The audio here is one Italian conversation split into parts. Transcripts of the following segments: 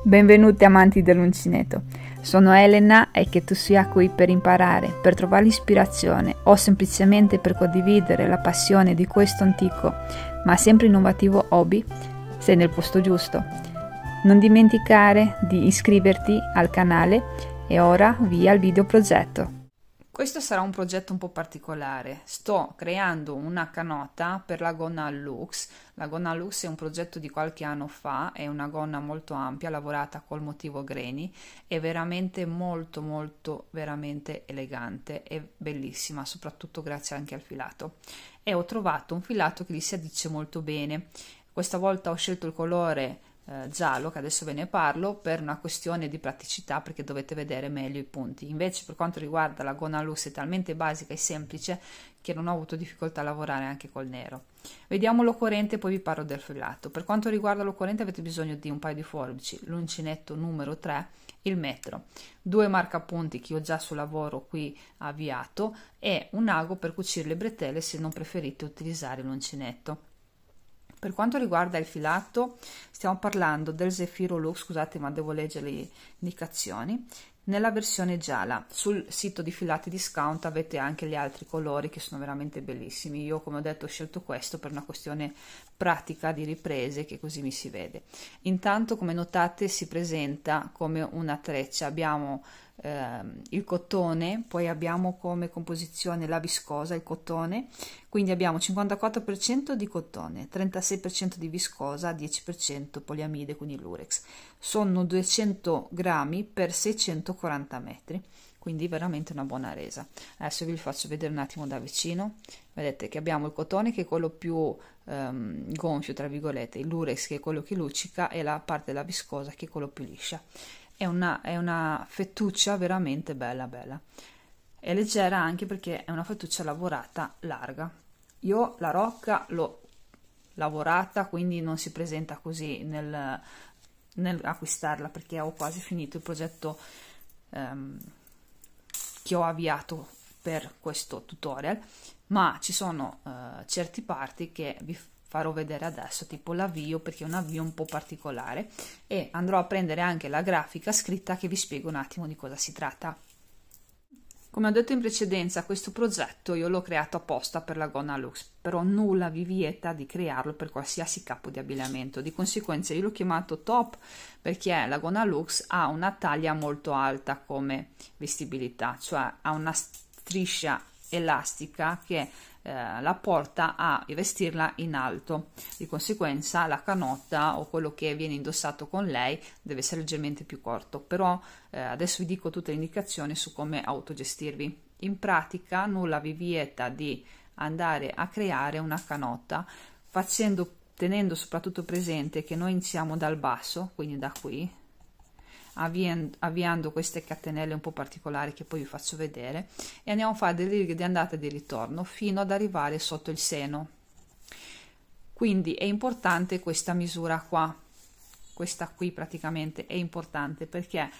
Benvenuti amanti dell'uncinetto, sono Elena e che tu sia qui per imparare, per trovare ispirazione o semplicemente per condividere la passione di questo antico ma sempre innovativo hobby, sei nel posto giusto. Non dimenticare di iscriverti al canale e ora via al video progetto. Questo sarà un progetto un po' particolare. Sto creando una canota per la gonna Lux. La gonna Lux è un progetto di qualche anno fa, è una gonna molto ampia, lavorata col motivo granny, è veramente veramente elegante e bellissima, soprattutto grazie anche al filato. E ho trovato un filato che gli si addice molto bene. Questa volta ho scelto il colore giallo, che adesso ve ne parlo, per una questione di praticità, perché dovete vedere meglio i punti. Invece per quanto riguarda la gonna Lux è talmente basica e semplice che non ho avuto difficoltà a lavorare anche col nero. Vediamo l'occorrente, poi vi parlo del filato. Per quanto riguarda l'occorrente avete bisogno di un paio di forbici, l'uncinetto numero 3, il metro, due marcapunti che ho già sul lavoro qui avviato e un ago per cucire le bretelle se non preferite utilizzare l'uncinetto. Per quanto riguarda il filato, stiamo parlando del Zefiro Lux, scusate ma devo leggere le indicazioni, nella versione gialla. Sul sito di Filati Discount avete anche gli altri colori che sono veramente bellissimi. Io, come ho detto, ho scelto questo per una questione pratica di riprese, che così mi si vede. Intanto, come notate, si presenta come una treccia. Abbiamo il cotone, poi abbiamo come composizione la viscosa, il cotone, quindi abbiamo 54% di cotone, 36% di viscosa, 10% poliamide, quindi lurex. Sono 200 grammi per 640 metri, quindi veramente una buona resa. Adesso vi faccio vedere un attimo da vicino. Vedete che abbiamo il cotone che è quello più gonfio, tra virgolette, il lurex che è quello che luccica e la parte della viscosa che è quello più liscia. È una fettuccia veramente bella. È leggera anche perché è una fettuccia lavorata larga. Io la rocca l'ho lavorata, quindi non si presenta così nel acquistarla, perché ho quasi finito il progetto che ho avviato per questo tutorial, ma ci sono certi parti che vi farò vedere adesso, tipo l'avvio, perché è un avvio un po' particolare, e andrò a prendere anche la grafica scritta che vi spiego un attimo di cosa si tratta. Come ho detto in precedenza, questo progetto io l'ho creato apposta per la gonna Lux, però nulla vi vieta di crearlo per qualsiasi capo di abbigliamento. Di conseguenza io l'ho chiamato top perché la gonna Lux ha una taglia molto alta come vestibilità, cioè ha una striscia elastica che la porta a vestirla in alto. Di conseguenza la canotta o quello che viene indossato con lei deve essere leggermente più corto, però adesso vi dico tutte le indicazioni su come autogestirvi. In pratica nulla vi vieta di andare a creare una canotta tenendo soprattutto presente che noi iniziamo dal basso, quindi da qui, avviando queste catenelle un po' particolari che poi vi faccio vedere, e andiamo a fare delle righe di andata e di ritorno fino ad arrivare sotto il seno. Quindi è importante questa misura qua, questa qui praticamente è importante, perché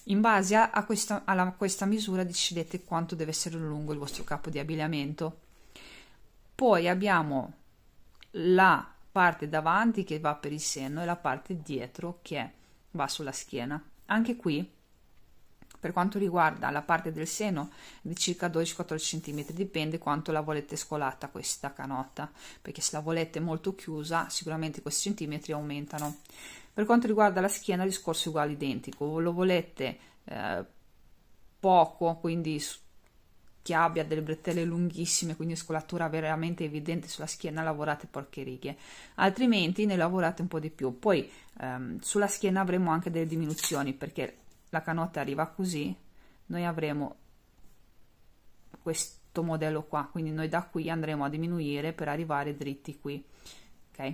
in base a questa misura decidete quanto deve essere lungo il vostro capo di abbigliamento. Poi abbiamo la parte davanti che va per il seno e la parte dietro che va sulla schiena. Anche qui, per quanto riguarda la parte del seno, di circa 12-14 cm, dipende quanto la volete scolata questa canotta, perché se la volete molto chiusa sicuramente questi centimetri aumentano. Per quanto riguarda la schiena il discorso è uguale, identico. Lo volete poco, quindi che abbia delle bretelle lunghissime, quindi scolatura veramente evidente sulla schiena, lavorate poche righe, altrimenti ne lavorate un po' di più. Poi sulla schiena avremo anche delle diminuzioni, perché la canotta arriva così, noi avremo questo modello qua, quindi noi da qui andremo a diminuire per arrivare dritti qui, ok?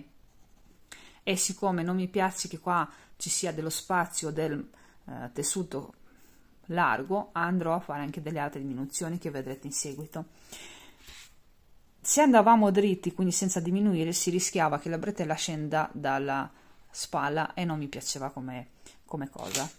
E siccome non mi piace che qua ci sia dello spazio del tessuto largo, andrò a fare anche delle altre diminuzioni che vedrete in seguito. Se andavamo dritti, quindi senza diminuire, si rischiava che la bretella scenda dalla spalla e non mi piaceva come cosa.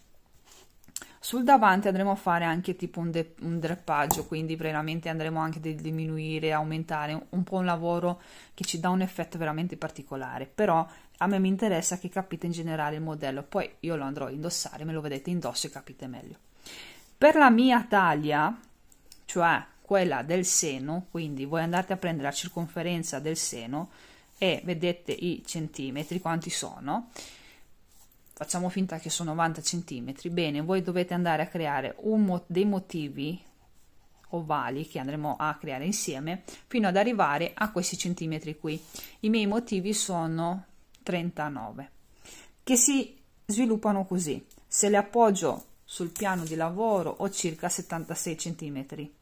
Sul davanti andremo a fare anche tipo un drappaggio, quindi veramente andremo anche a diminuire, aumentare un po' un lavoro che ci dà un effetto veramente particolare, però a me mi interessa che capite in generale il modello, poi io lo andrò a indossare, me lo vedete indosso e capite meglio. Per la mia taglia, cioè quella del seno, quindi voi andate a prendere la circonferenza del seno e vedete i centimetri quanti sono. Facciamo finta che sono 90 centimetri. Bene, voi dovete andare a creare dei motivi ovali che andremo a creare insieme fino ad arrivare a questi centimetri qui. I miei motivi sono 39 che si sviluppano così. Se le appoggio sul piano di lavoro ho circa 76 centimetri.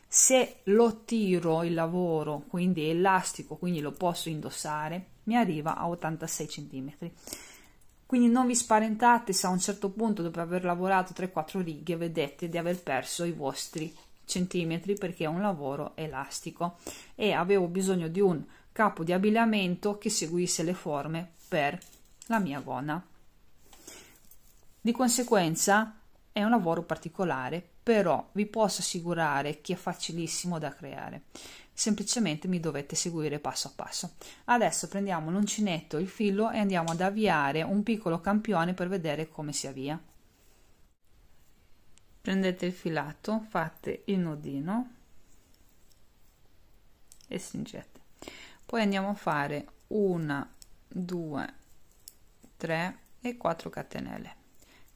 Se lo tiro il lavoro, quindi è elastico, quindi lo posso indossare, mi arriva a 86 centimetri. Quindi non vi spaventate se a un certo punto, dopo aver lavorato 3-4 righe, vedete di aver perso i vostri centimetri perché è un lavoro elastico e avevo bisogno di un capo di abbigliamento che seguisse le forme per la mia gonna. Di conseguenza è un lavoro particolare, però vi posso assicurare che è facilissimo da creare. Semplicemente mi dovete seguire passo a passo. Adesso prendiamo l'uncinetto, il filo e andiamo ad avviare un piccolo campione per vedere come si avvia. Prendete il filato, fate il nodino e stringete. Poi andiamo a fare 1, 2, 3 e 4 catenelle.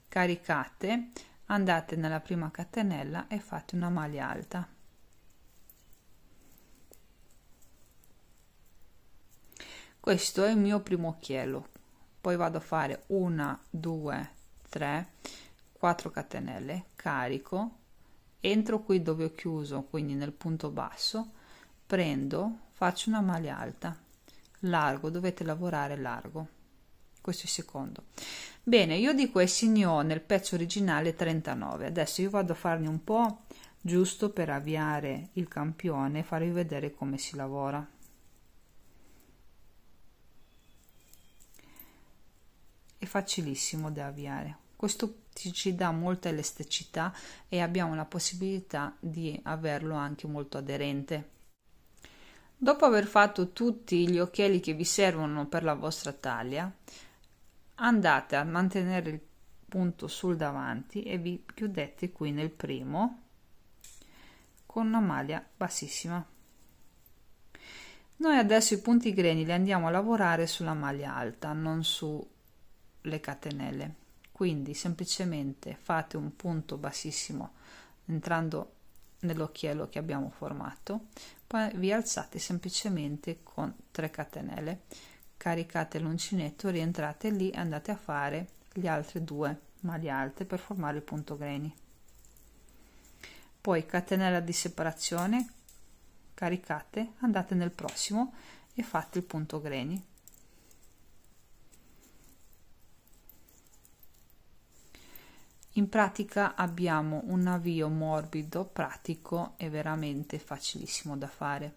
Caricate, andate nella prima catenella e fate una maglia alta. Questo è il mio primo occhiello, poi vado a fare 1, 2, 3, 4 catenelle, carico, entro qui dove ho chiuso, quindi nel punto basso, prendo, faccio una maglia alta, largo, dovete lavorare largo, questo è il secondo. Bene, io di questi ne ho nel pezzo originale 39, adesso io vado a farne un po' giusto per avviare il campione e farvi vedere come si lavora. È facilissimo da avviare, questo ci dà molta elasticità e abbiamo la possibilità di averlo anche molto aderente. Dopo aver fatto tutti gli occhielli che vi servono per la vostra taglia, andate a mantenere il punto sul davanti e vi chiudete qui nel primo con una maglia bassissima. Noi adesso i punti greni li andiamo a lavorare sulla maglia alta, non su le catenelle, quindi semplicemente fate un punto bassissimo entrando nell'occhiello che abbiamo formato, poi vi alzate semplicemente con 3 catenelle, caricate l'uncinetto, rientrate lì e andate a fare le altre 2 maglie alte per formare il punto greni. Poi catenella di separazione, caricate, andate nel prossimo e fate il punto greni. In pratica abbiamo un avvio morbido, pratico e veramente facilissimo da fare.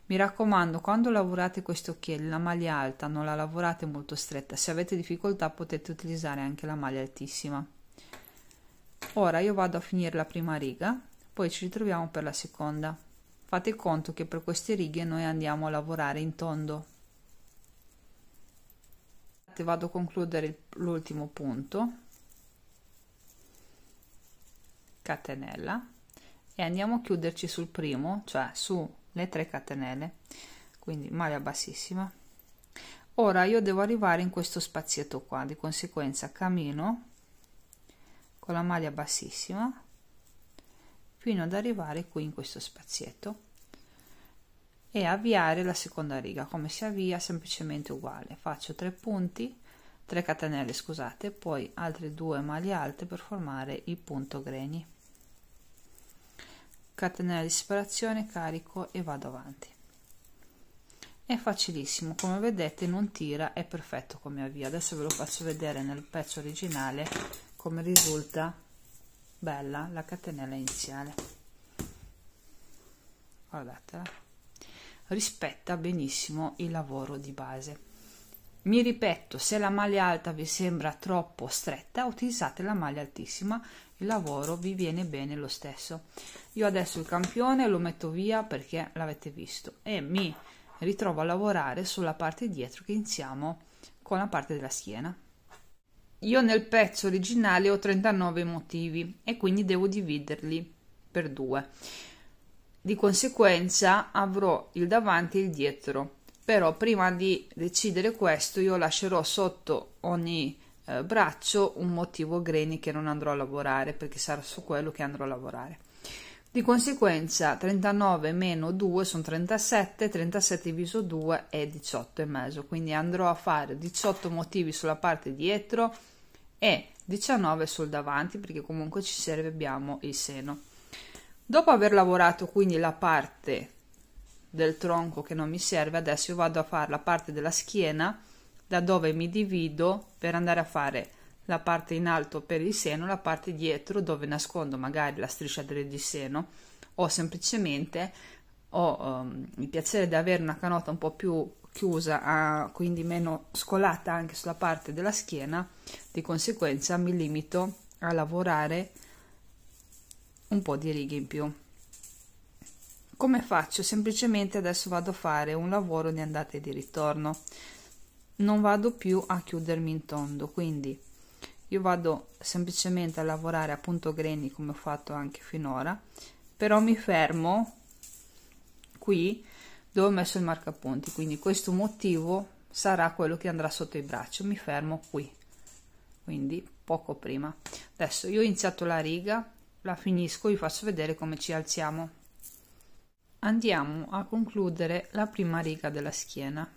Mi raccomando, quando lavorate questo occhiello, la maglia alta non la lavorate molto stretta, se avete difficoltà potete utilizzare anche la maglia altissima. Ora io vado a finire la prima riga, poi ci ritroviamo per la seconda. Fate conto che per queste righe noi andiamo a lavorare in tondo. Vado a concludere l'ultimo punto, catenella, e andiamo a chiuderci sul primo, cioè sulle 3 catenelle, quindi maglia bassissima. Ora io devo arrivare in questo spazietto qua, di conseguenza cammino con la maglia bassissima fino ad arrivare qui in questo spazietto e avviare la seconda riga. Come si avvia? Semplicemente uguale, faccio 3 punti, 3 catenelle scusate, poi altre 2 maglie alte per formare il punto greni, catenella di separazione, carico e vado avanti. È facilissimo, come vedete non tira, è perfetto come avvio. Adesso ve lo faccio vedere nel pezzo originale come risulta bella la catenella iniziale. Guardatela, rispetta benissimo il lavoro di base. Mi ripeto, se la maglia alta vi sembra troppo stretta, utilizzate la maglia altissima, il lavoro vi viene bene lo stesso. Io adesso il campione lo metto via perché l'avete visto e mi ritrovo a lavorare sulla parte dietro che iniziamo con la parte della schiena. Io nel pezzo originale ho 39 motivi e quindi devo dividerli per 2. Di conseguenza avrò il davanti e il dietro. Però prima di decidere questo io lascerò sotto ogni braccio un motivo granny che non andrò a lavorare, perché sarà su quello che andrò a lavorare. Di conseguenza 39 meno 2 sono 37, 37 diviso 2 è 18 e mezzo, quindi andrò a fare 18 motivi sulla parte dietro e 19 sul davanti, perché comunque ci serve, abbiamo il seno. Dopo aver lavorato quindi la parte del tronco che non mi serve, adesso io vado a fare la parte della schiena, da dove mi divido per andare a fare la parte in alto per il seno, la parte dietro dove nascondo magari la striscia del seno, o semplicemente ho il piacere di avere una canotta un po' più chiusa, quindi meno scolata anche sulla parte della schiena. Di conseguenza mi limito a lavorare un po' di righe in più. Come faccio? Semplicemente adesso vado a fare un lavoro di andata e di ritorno, non vado più a chiudermi in tondo, quindi io vado semplicemente a lavorare a punto granny come ho fatto anche finora, però mi fermo qui dove ho messo il marcapunti, quindi questo motivo sarà quello che andrà sotto il braccio, mi fermo qui, quindi poco prima. Adesso io ho iniziato la riga, la finisco, vi faccio vedere come ci alziamo. Andiamo a concludere la prima riga della schiena,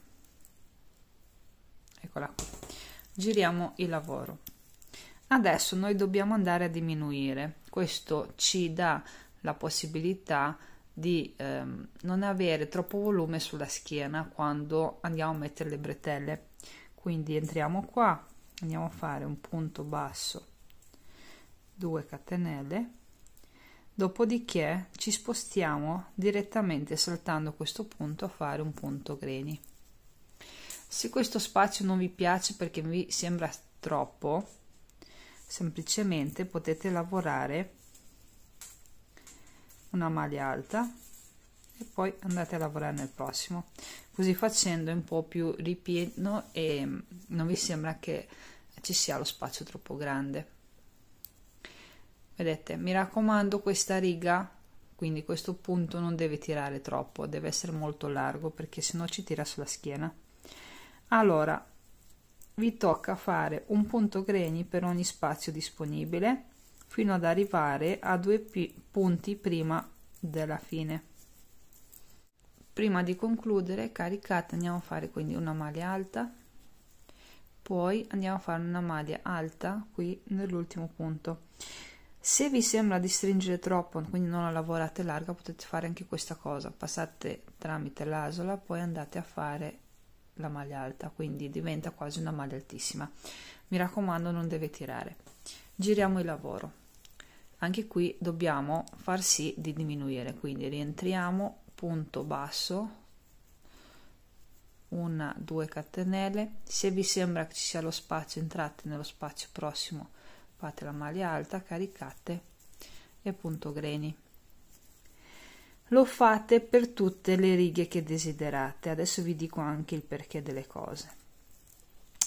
eccola qui, giriamo il lavoro. Adesso noi dobbiamo andare a diminuire, questo ci dà la possibilità di non avere troppo volume sulla schiena quando andiamo a mettere le bretelle, quindi entriamo qua, andiamo a fare un punto basso, 2 catenelle. Dopodiché ci spostiamo direttamente saltando questo punto a fare un punto granny. Se questo spazio non vi piace perché vi sembra troppo, semplicemente potete lavorare una maglia alta e poi andate a lavorare nel prossimo. Così facendo è un po' più ripieno e non vi sembra che ci sia lo spazio troppo grande. Vedete, mi raccomando, questa riga, quindi questo punto non deve tirare troppo, deve essere molto largo perché sennò ci tira sulla schiena. Allora vi tocca fare un punto granny per ogni spazio disponibile fino ad arrivare a 2 punti prima della fine. Prima di concludere, caricate, andiamo a fare quindi una maglia alta, poi andiamo a fare una maglia alta qui nell'ultimo punto. Se vi sembra di stringere troppo, quindi non la lavorate larga, potete fare anche questa cosa, passate tramite l'asola, poi andate a fare la maglia alta, quindi diventa quasi una maglia altissima. Mi raccomando, non deve tirare. Giriamo il lavoro, anche qui dobbiamo far sì di diminuire, quindi rientriamo, punto basso, 1, 2 catenelle. Se vi sembra che ci sia lo spazio, entrate nello spazio prossimo, fate la maglia alta, caricate e punto granny. Lo fate per tutte le righe che desiderate. Adesso vi dico anche il perché delle cose.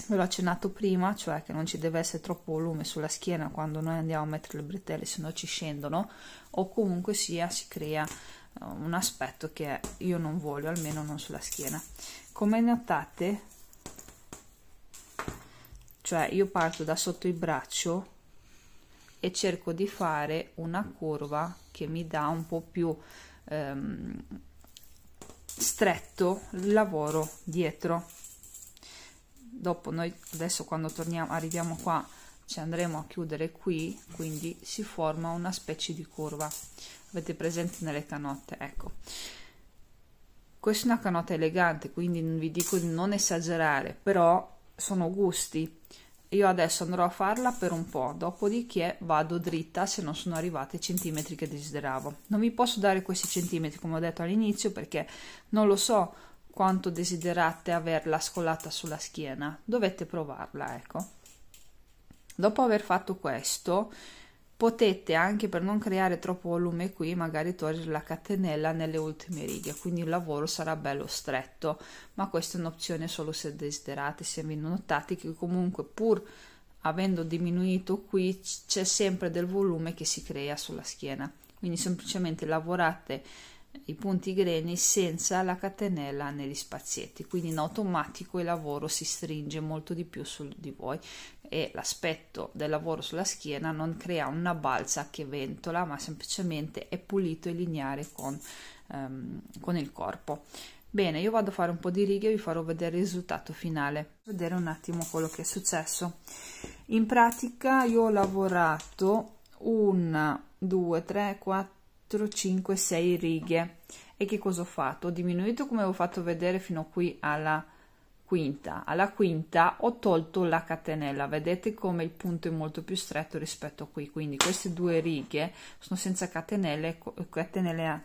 Ve l'ho accennato prima, cioè che non ci deve essere troppo volume sulla schiena quando noi andiamo a mettere le bretelle, se no ci scendono, o comunque sia si crea un aspetto che io non voglio, almeno non sulla schiena. Come notate, cioè io parto da sotto il braccio e cerco di fare una curva che mi dà un po' più stretto il lavoro dietro. Dopo noi adesso quando torniamo, arriviamo qua, ci andremo a chiudere qui, quindi si forma una specie di curva. Avete presente nelle canotte? Ecco, questa è una canotta elegante, quindi vi dico di non esagerare, però sono gusti. Io adesso andrò a farla per un po', dopodiché vado dritta se non sono arrivati ai centimetri che desideravo. Non vi posso dare questi centimetri come ho detto all'inizio perché non lo so quanto desiderate averla scollata sulla schiena, dovete provarla, ecco. Dopo aver fatto questo, potete, anche per non creare troppo volume qui, magari togliere la catenella nelle ultime righe, quindi il lavoro sarà bello stretto, ma questa è un'opzione solo se desiderate. Se vi notate che comunque, pur avendo diminuito qui, c'è sempre del volume che si crea sulla schiena, quindi semplicemente lavorate i punti greni senza la catenella negli spazietti, quindi in automatico il lavoro si stringe molto di più su di voi e l'aspetto del lavoro sulla schiena non crea una balza che ventola, ma semplicemente è pulito e lineare con il corpo. Bene, io vado a fare un po' di righe e vi farò vedere il risultato finale, vedere un attimo quello che è successo. In pratica io ho lavorato 1, 2, 3, 4, 5, 6 righe. E che cosa ho fatto? Ho diminuito, come avevo fatto vedere, fino qui alla quinta. Alla quinta ho tolto la catenella, vedete come il punto è molto più stretto rispetto a qui, quindi queste 2 righe sono senza catenelle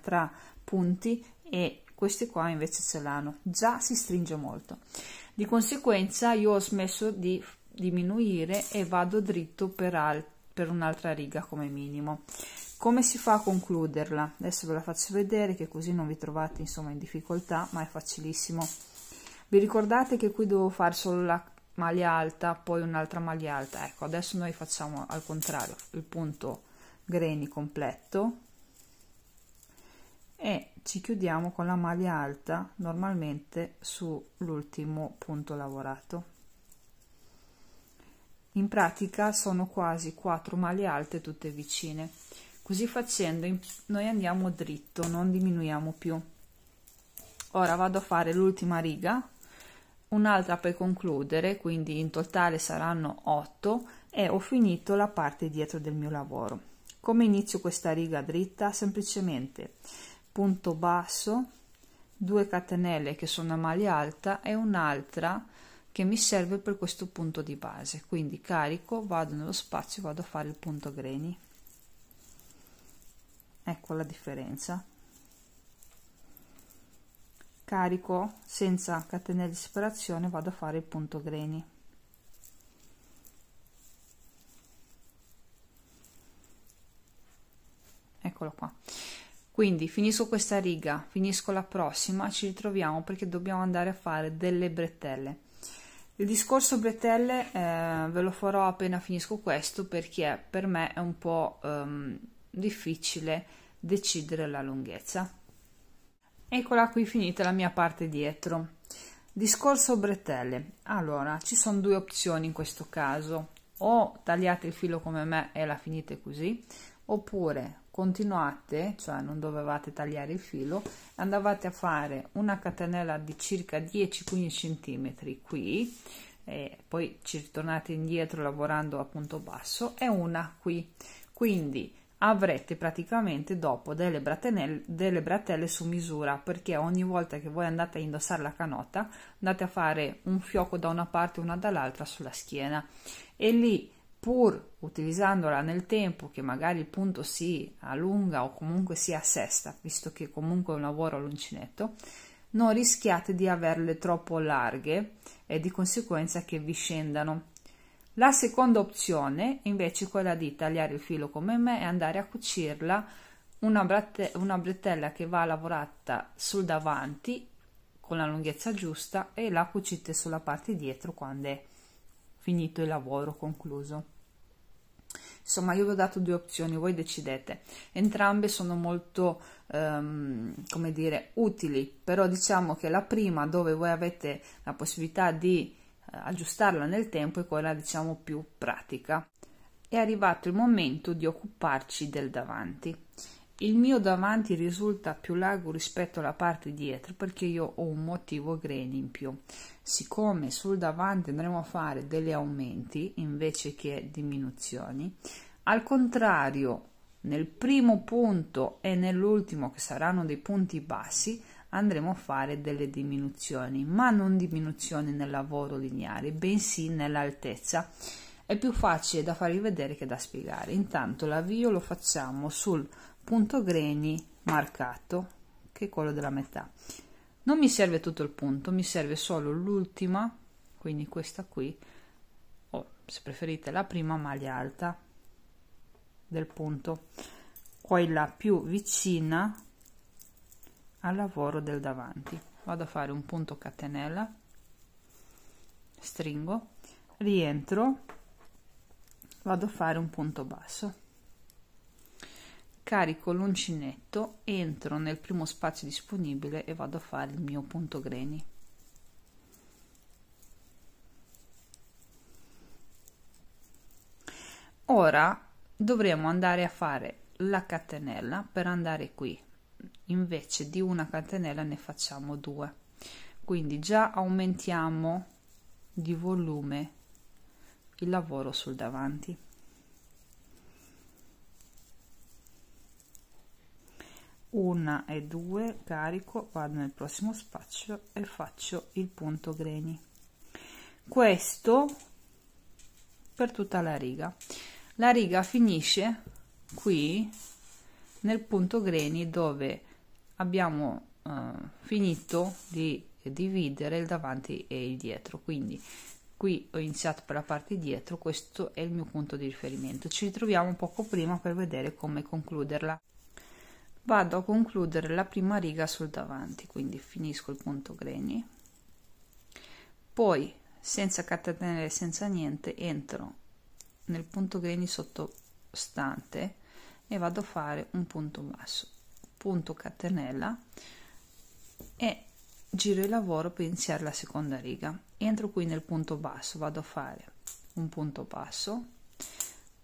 tra punti, e queste qua invece ce l'hanno, già si stringe molto. Di conseguenza io ho smesso di diminuire e vado dritto per un'altra riga come minimo. Come si fa a concluderla? Adesso ve la faccio vedere, che così non vi trovate insomma in difficoltà, ma è facilissimo. Vi ricordate che qui dovevo fare solo la maglia alta, poi un'altra maglia alta? Ecco, adesso noi facciamo al contrario, il punto greni completo e ci chiudiamo con la maglia alta normalmente sull'ultimo punto lavorato. In pratica sono quasi 4 maglie alte tutte vicine. Così facendo noi andiamo dritto, non diminuiamo più. Ora vado a fare l'ultima riga, un'altra per concludere, quindi in totale saranno 8, e ho finito la parte dietro del mio lavoro. Come inizio questa riga dritta? Semplicemente punto basso, 2 catenelle che sono a maglia alta e un'altra che mi serve per questo punto di base, quindi carico, vado nello spazio, vado a fare il punto greni. Ecco la differenza. Carico senza catenelle di separazione, vado a fare il punto greni. Eccolo qua. Quindi finisco questa riga, finisco la prossima, ci ritroviamo perché dobbiamo andare a fare delle bretelle. Il discorso bretelle ve lo farò appena finisco questo, perché per me è un po' difficile decidere la lunghezza. Eccola qui finita la mia parte dietro. Discorso bretelle. Allora, ci sono 2 opzioni in questo caso: o tagliate il filo come me e la finite così, oppure continuate, cioè non dovevate tagliare il filo, andavate a fare una catenella di circa 10-15 cm qui, e poi ci ritornate indietro lavorando a punto basso, e una qui, quindi avrete praticamente dopo delle bretelle su misura, perché ogni volta che voi andate a indossare la canota andate a fare un fiocco da una parte e una dall'altra sulla schiena, e lì, pur utilizzandola nel tempo, che magari il punto si allunga o comunque si assesta, visto che comunque è un lavoro all'uncinetto, non rischiate di averle troppo larghe e di conseguenza che vi scendano. La seconda opzione invece è quella di tagliare il filo come me e andare a cucirla una bretella che va lavorata sul davanti con la lunghezza giusta, e la cucite sulla parte dietro quando è finito il lavoro concluso. Insomma, io vi ho dato 2 opzioni, voi decidete. Entrambe sono molto come dire, utili, però diciamo che la prima, dove voi avete la possibilità di aggiustarla nel tempo, è quella diciamo più pratica. È arrivato il momento di occuparci del davanti. Il mio davanti risulta più largo rispetto alla parte dietro perché io ho un motivo greni in più. Siccome sul davanti andremo a fare degli aumenti invece che diminuzioni, al contrario nel primo punto e nell'ultimo, che saranno dei punti bassi, andremo a fare delle diminuzioni, ma non diminuzioni nel lavoro lineare, bensì nell'altezza. È più facile da farvi vedere che da spiegare. Intanto l'avvio lo facciamo sul punto greni marcato, che è quello della metà. Non mi serve tutto il punto, mi serve solo l'ultima, quindi questa qui, o se preferite la prima maglia alta del punto, quella più vicina al lavoro del davanti. Vado a fare un punto catenella, stringo, rientro, vado a fare un punto basso, carico l'uncinetto, entro nel primo spazio disponibile e vado a fare il mio punto greni. Ora dovremo andare a fare la catenella. Per andare qui, invece di una catenella ne facciamo 2, quindi già aumentiamo di volume il lavoro sul davanti. Una e 2, carico, vado nel prossimo spazio e faccio il punto greni. Questo per tutta la riga. La riga finisce qui nel punto greni, dove abbiamo finito di dividere il davanti e il dietro. Quindi qui ho iniziato per la parte dietro, questo è il mio punto di riferimento. Ci ritroviamo poco prima per vedere come concluderla. Vado a concludere la prima riga sul davanti, quindi finisco il punto greni, poi senza catenelle, senza niente, entro nel punto greni sottostante e vado a fare un punto basso, punto catenella e giro il lavoro per iniziare la seconda riga. Entro qui nel punto basso, vado a fare un punto basso,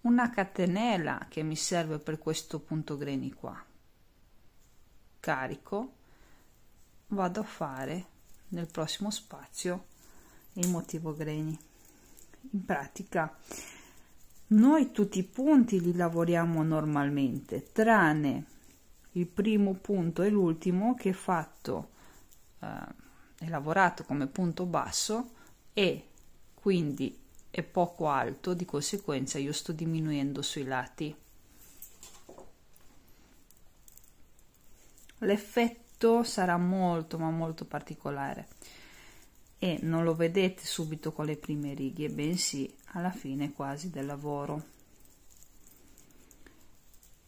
una catenella che mi serve per questo punto greni qua, carico, vado a fare nel prossimo spazio il motivo greni. In pratica noi tutti i punti li lavoriamo normalmente, tranne il primo punto e l'ultimo che è fatto è lavorato come punto basso e quindi è poco alto, di conseguenza io sto diminuendo sui lati. L'effetto sarà molto ma molto particolare e non lo vedete subito con le prime righe, bensì alla fine quasi del lavoro.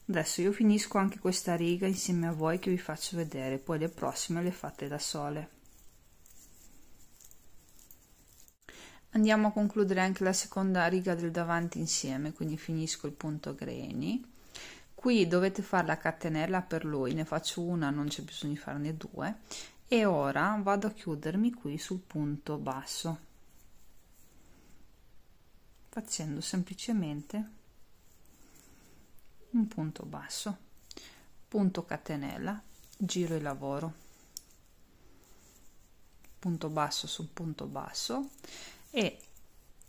Adesso io finisco anche questa riga insieme a voi che vi faccio vedere, poi le prossime le fate da sole. Andiamo a concludere anche la seconda riga del davanti insieme, quindi finisco il punto greni. Qui dovete fare la catenella per lui, ne faccio una, non c'è bisogno di farne 2, e ora vado a chiudermi qui sul punto basso, facendo semplicemente un punto basso, punto catenella, giro il lavoro, punto basso sul punto basso e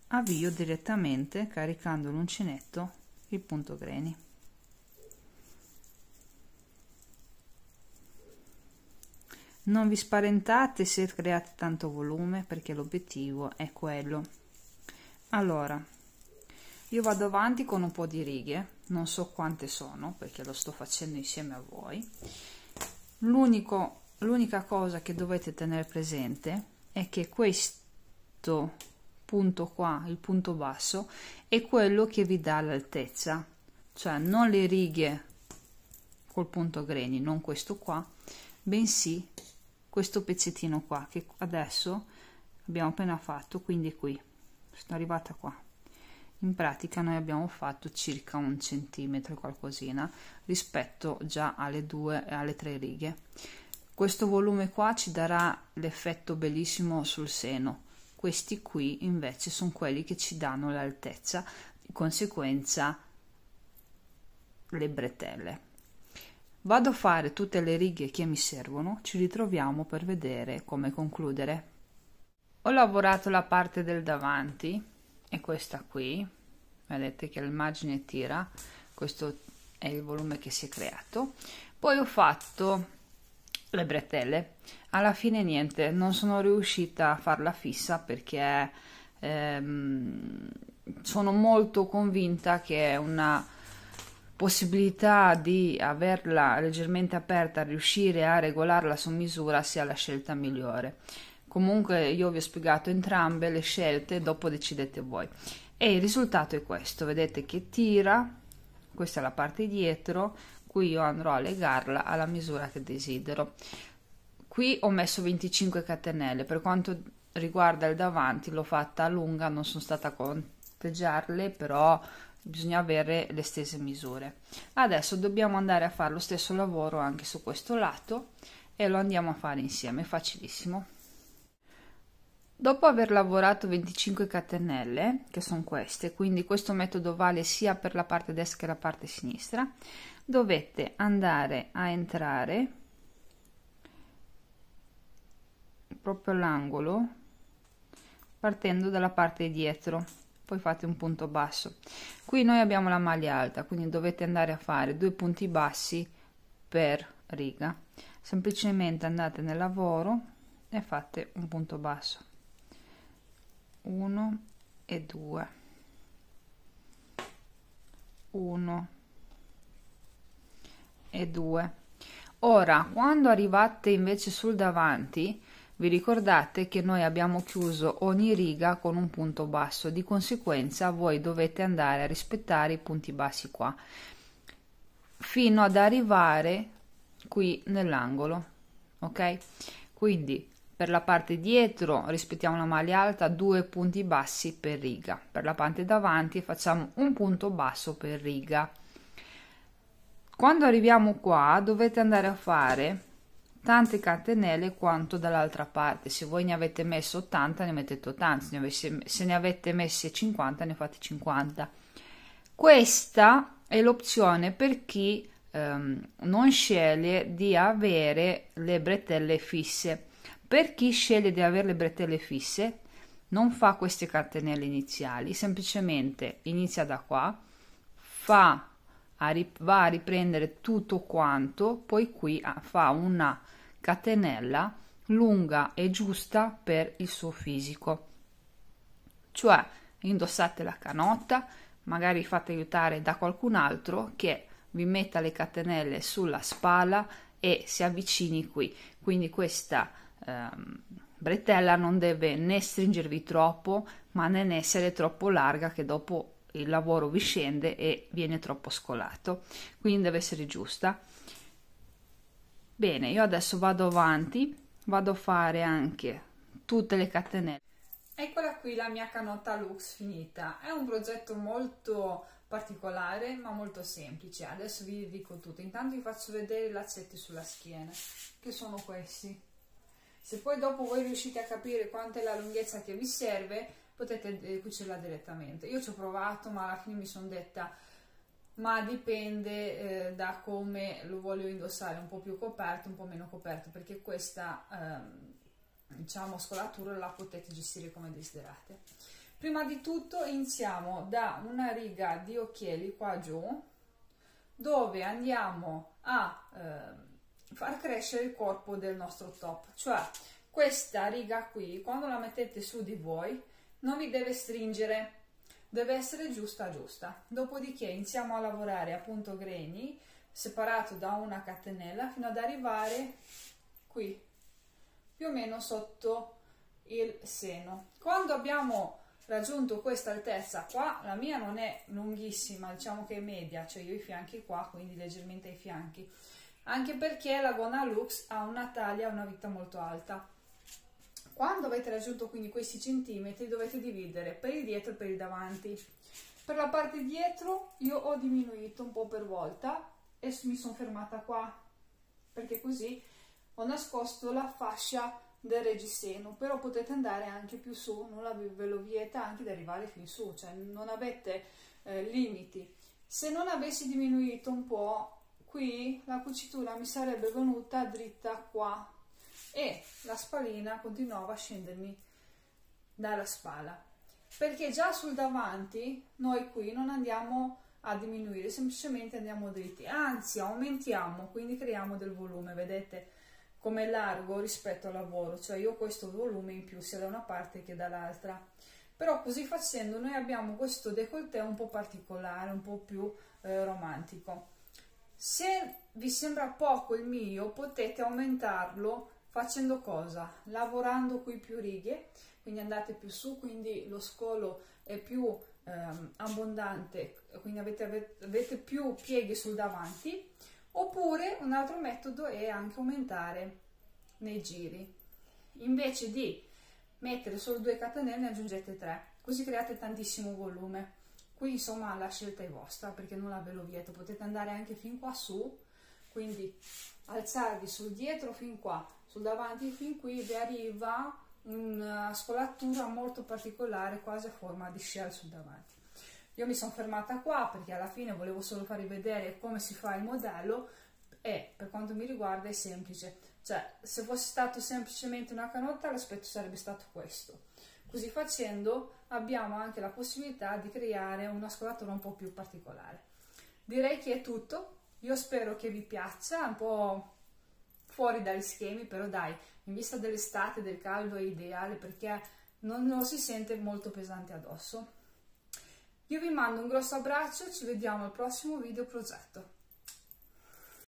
avvio direttamente, caricando l'uncinetto, il punto greni. Non vi spaventate se create tanto volume, perché l'obiettivo è quello. Allora, io vado avanti con un po' di righe, non so quante sono perché lo sto facendo insieme a voi. L'unica cosa che dovete tenere presente è che questo punto qua, il punto basso, è quello che vi dà l'altezza, cioè non le righe col punto greni, non questo qua, bensì questo pezzettino qua che adesso abbiamo appena fatto, quindi qui sono arrivata qua. In pratica noi abbiamo fatto circa 1 centimetro qualcosina rispetto già alle 2 e alle 3 righe. Questo volume qua ci darà l'effetto bellissimo sul seno. Questi qui invece sono quelli che ci danno l'altezza, di conseguenza le bretelle. Vado a fare tutte le righe che mi servono, ci ritroviamo per vedere come concludere. Ho lavorato la parte del davanti, è questa qui, vedete che l'immagine tira, questo è il volume che si è creato. Poi ho fatto le bretelle, alla fine niente, non sono riuscita a farla fissa perché sono molto convinta che è una possibilità di averla leggermente aperta, riuscire a regolarla su misura sia la scelta migliore. Comunque io vi ho spiegato entrambe le scelte, dopo decidete voi. E il risultato è questo, vedete che tira, questa è la parte dietro, qui io andrò a legarla alla misura che desidero. Qui ho messo 25 catenelle, per quanto riguarda il davanti l'ho fatta lunga, non sono stata a conteggiarle, però bisogna avere le stesse misure. Adesso dobbiamo andare a fare lo stesso lavoro anche su questo lato e lo andiamo a fare insieme, è facilissimo. Dopo aver lavorato 25 catenelle, che sono queste, quindi questo metodo vale sia per la parte destra che la parte sinistra, dovete andare a entrare proprio all'angolo partendo dalla parte dietro, poi fate un punto basso. Qui noi abbiamo la maglia alta, quindi dovete andare a fare 2 punti bassi per riga. Semplicemente andate nel lavoro e fate un punto basso, 1 e 2, 1 e 2. Ora, quando arrivate invece sul davanti, vi ricordate che noi abbiamo chiuso ogni riga con un punto basso, di conseguenza voi dovete andare a rispettare i punti bassi qua, fino ad arrivare qui nell'angolo, ok? Quindi per la parte dietro rispettiamo la maglia alta, 2 punti bassi per riga, per la parte davanti facciamo un punto basso per riga. Quando arriviamo qua dovete andare a fare tante catenelle quanto dall'altra parte. Se voi ne avete messo 80 ne mettete 80, se ne avete messe 50 ne fate 50. Questa è l'opzione per chi non sceglie di avere le bretelle fisse. Per chi sceglie di avere le bretelle fisse non fa queste catenelle iniziali, semplicemente inizia da qua, va a riprendere tutto quanto, poi qui fa una catenella lunga e giusta per il suo fisico, cioè indossate la canotta, magari fate aiutare da qualcun altro che vi metta le catenelle sulla spalla e si avvicini qui, quindi questa bretella non deve né stringervi troppo ma né essere troppo larga che dopo il lavoro vi scende e viene troppo scolato, quindi deve essere giusta. Bene, io adesso vado avanti, vado a fare anche tutte le catenelle. Eccola qui la mia canotta Lux finita. È un progetto molto particolare ma molto semplice. Adesso vi dico tutto. Intanto vi faccio vedere i laccetti sulla schiena, che sono questi. Se poi dopo voi riuscite a capire quanta è la lunghezza che vi serve, potete cucirla direttamente. Io ci ho provato, ma alla fine mi sono detta ma dipende da come lo voglio indossare, un po' più coperto, un po' meno coperto, perché questa diciamo scolatura la potete gestire come desiderate. Prima di tutto iniziamo da una riga di occhielli qua giù, dove andiamo a far crescere il corpo del nostro top, cioè questa riga qui quando la mettete su di voi non vi deve stringere, deve essere giusta giusta. Dopodiché iniziamo a lavorare a punto granny separato da una catenella fino ad arrivare qui più o meno sotto il seno. Quando abbiamo raggiunto questa altezza qua, la mia non è lunghissima, diciamo che è media, cioè io ho i fianchi qua, quindi leggermente ai fianchi, anche perché la gonna Lux ha una taglia, una vita molto alta. Quando avete raggiunto quindi questi centimetri dovete dividere per il dietro e per il davanti. Per la parte dietro io ho diminuito un po' per volta e mi sono fermata qua, perché così ho nascosto la fascia del reggiseno, però potete andare anche più su, non ve lo vieta anche di arrivare fin su, cioè non avete limiti. Se non avessi diminuito un po' qui, la cucitura mi sarebbe venuta dritta qua e la spallina continuava a scendermi dalla spalla, perché già sul davanti noi qui non andiamo a diminuire, semplicemente andiamo dritti, anzi aumentiamo, quindi creiamo del volume. Vedete come è largo rispetto al lavoro, cioè io ho questo volume in più sia da una parte che dall'altra. però così facendo noi abbiamo questo décolleté un po' particolare, un po' più romantico. Se vi sembra poco il mio, potete aumentarlo facendo cosa? Lavorando qui più righe, quindi andate più su, quindi lo scolo è più abbondante, quindi avete più pieghi sul davanti. Oppure un altro metodo è anche aumentare nei giri, invece di mettere solo 2 catenelle ne aggiungete 3, così create tantissimo volume. Qui insomma la scelta è vostra, perché non la ve lo vieto, potete andare anche fin qua su, quindi alzarvi sul dietro fin qua, sul davanti fin qui, vi arriva una scolatura molto particolare, quasi a forma di shell sul davanti. Io mi sono fermata qua perché alla fine volevo solo farvi vedere come si fa il modello, e per quanto mi riguarda è semplice, cioè se fosse stato semplicemente una canotta l'aspetto sarebbe stato questo. Così facendo abbiamo anche la possibilità di creare una scolatura un po' più particolare. Direi che è tutto, io spero che vi piaccia, un po' fuori dagli schemi, però dai, in vista dell'estate, del caldo è ideale perché non lo si sente molto pesante addosso. Io vi mando un grosso abbraccio, ci vediamo al prossimo video progetto.